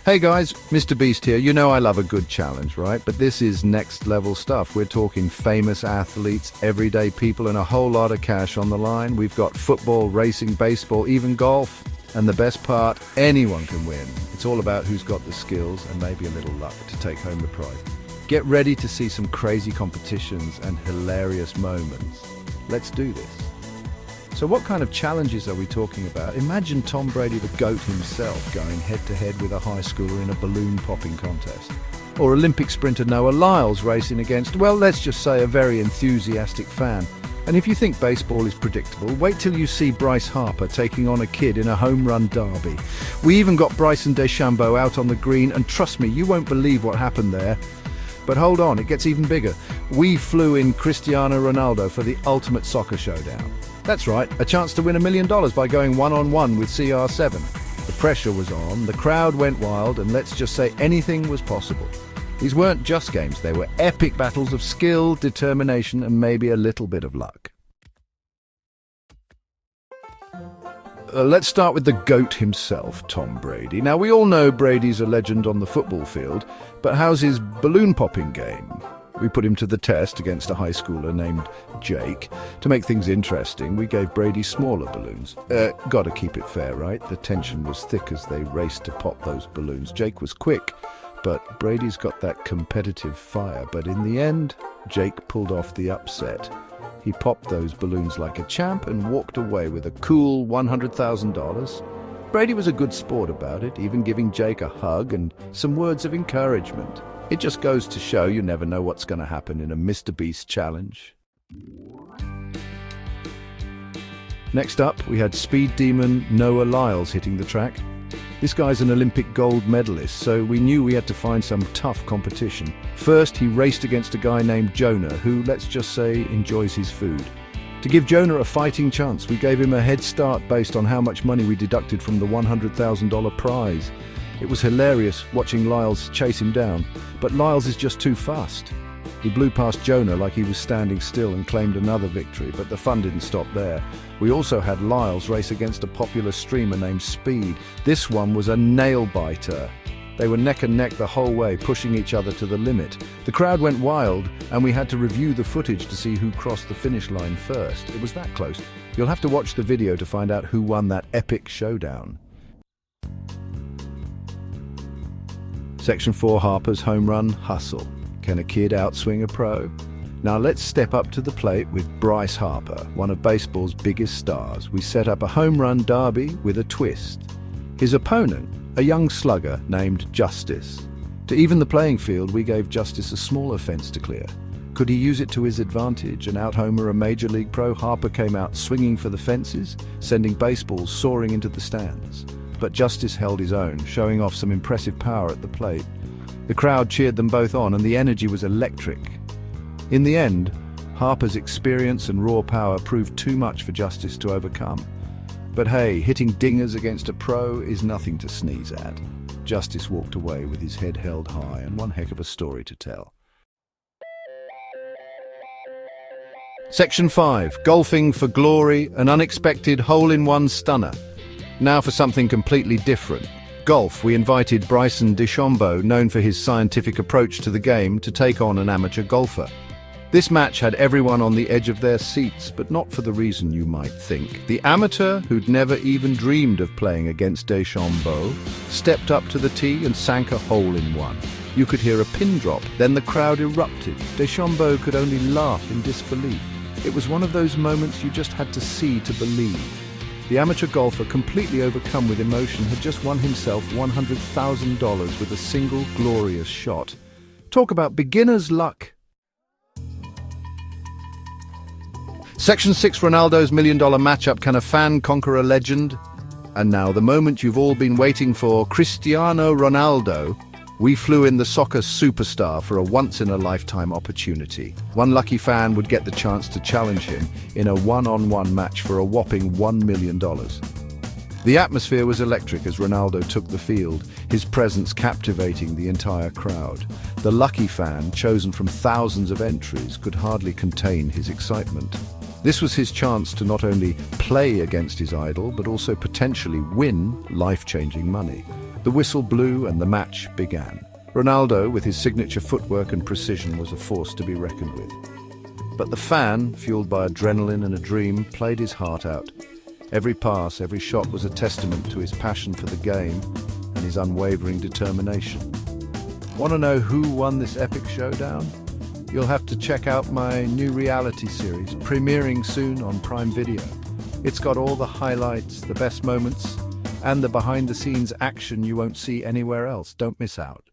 Hey guys, MrBeast here. You know I love a good challenge, right? But this is next level stuff. We're talking famous athletes, everyday people, and a whole lot of cash on the line. We've got football, racing, baseball, even golf. And the best part, anyone can win. It's all about who's got the skills and maybe a little luck to take home the prize. Get ready to see some crazy competitions and hilarious moments. Let's do this. So what kind of challenges are we talking about? Imagine Tom Brady, the GOAT himself, going head-to-head with a high schooler in a balloon popping contest. Or Olympic sprinter Noah Lyles racing against, well, let's just say a very enthusiastic fan. And if you think baseball is predictable, wait till you see Bryce Harper taking on a kid in a home run derby. We even got Bryson DeChambeau out on the green, and trust me, you won't believe what happened there. But hold on, it gets even bigger. We flew in Cristiano Ronaldo for the ultimate soccer showdown. That's right, a chance to win $1 million by going one-on-one with CR7. The pressure was on, the crowd went wild, and let's just say anything was possible. These weren't just games, they were epic battles of skill, determination, and maybe a little bit of luck. Let's start with the GOAT himself, Tom Brady. Now, we all know Brady's a legend on the football field, but how's his balloon popping game? We put him to the test against a high schooler named Jake. To make things interesting, we gave Brady smaller balloons. Gotta keep it fair, right? The tension was thick as they raced to pop those balloons. Jake was quick, but Brady's got that competitive fire. But in the end, Jake pulled off the upset. He popped those balloons like a champ and walked away with a cool $100,000. Brady was a good sport about it, even giving Jake a hug and some words of encouragement. It just goes to show you never know what's going to happen in a MrBeast challenge. Next up, we had speed demon Noah Lyles hitting the track. This guy's an Olympic gold medalist, so we knew we had to find some tough competition. First, he raced against a guy named Jonah, who, let's just say, enjoys his food. To give Jonah a fighting chance, we gave him a head start based on how much money we deducted from the $100,000 prize. It was hilarious watching Lyles chase him down, but Lyles is just too fast. He blew past Jonah like he was standing still and claimed another victory, but the fun didn't stop there. We also had Lyles race against a popular streamer named Speed. This one was a nail-biter. They were neck and neck the whole way, pushing each other to the limit. The crowd went wild, and we had to review the footage to see who crossed the finish line first. It was that close. You'll have to watch the video to find out who won that epic showdown. Section 4, Harper's home run hustle. Can a kid outswing a pro? Now let's step up to the plate with Bryce Harper, one of baseball's biggest stars. We set up a home run derby with a twist. His opponent, a young slugger named Justice. To even the playing field, we gave Justice a smaller fence to clear. Could he use it to his advantage and out-homer a major league pro? Harper came out swinging for the fences, sending baseballs soaring into the stands. But Justice held his own, showing off some impressive power at the plate. The crowd cheered them both on, and the energy was electric. In the end, Harper's experience and raw power proved too much for Justice to overcome. But hey, hitting dingers against a pro is nothing to sneeze at. Justice walked away with his head held high, and one heck of a story to tell. Section 5, Golfing for Glory, an unexpected hole-in-one stunner. Now for something completely different. Golf, we invited Bryson DeChambeau, known for his scientific approach to the game, to take on an amateur golfer. This match had everyone on the edge of their seats, but not for the reason you might think. The amateur, who'd never even dreamed of playing against DeChambeau, stepped up to the tee and sank a hole-in-one. You could hear a pin drop, then the crowd erupted. DeChambeau could only laugh in disbelief. It was one of those moments you just had to see to believe. The amateur golfer, completely overcome with emotion, had just won himself $100,000 with a single glorious shot. Talk about beginner's luck. Section 6, Ronaldo's $1 million matchup. Can a fan conquer a legend? And now, the moment you've all been waiting for, Cristiano Ronaldo. We flew in the soccer superstar for a once-in-a-lifetime opportunity. One lucky fan would get the chance to challenge him in a one-on-one match for a whopping $1 million. The atmosphere was electric as Ronaldo took the field, his presence captivating the entire crowd. The lucky fan, chosen from thousands of entries, could hardly contain his excitement. This was his chance to not only play against his idol, but also potentially win life-changing money. The whistle blew and the match began. Ronaldo, with his signature footwork and precision, was a force to be reckoned with. But the fan, fueled by adrenaline and a dream, played his heart out. Every pass, every shot was a testament to his passion for the game and his unwavering determination. Want to know who won this epic showdown? You'll have to check out my new reality series, premiering soon on Prime Video. It's got all the highlights, the best moments, and the behind-the-scenes action you won't see anywhere else. Don't miss out.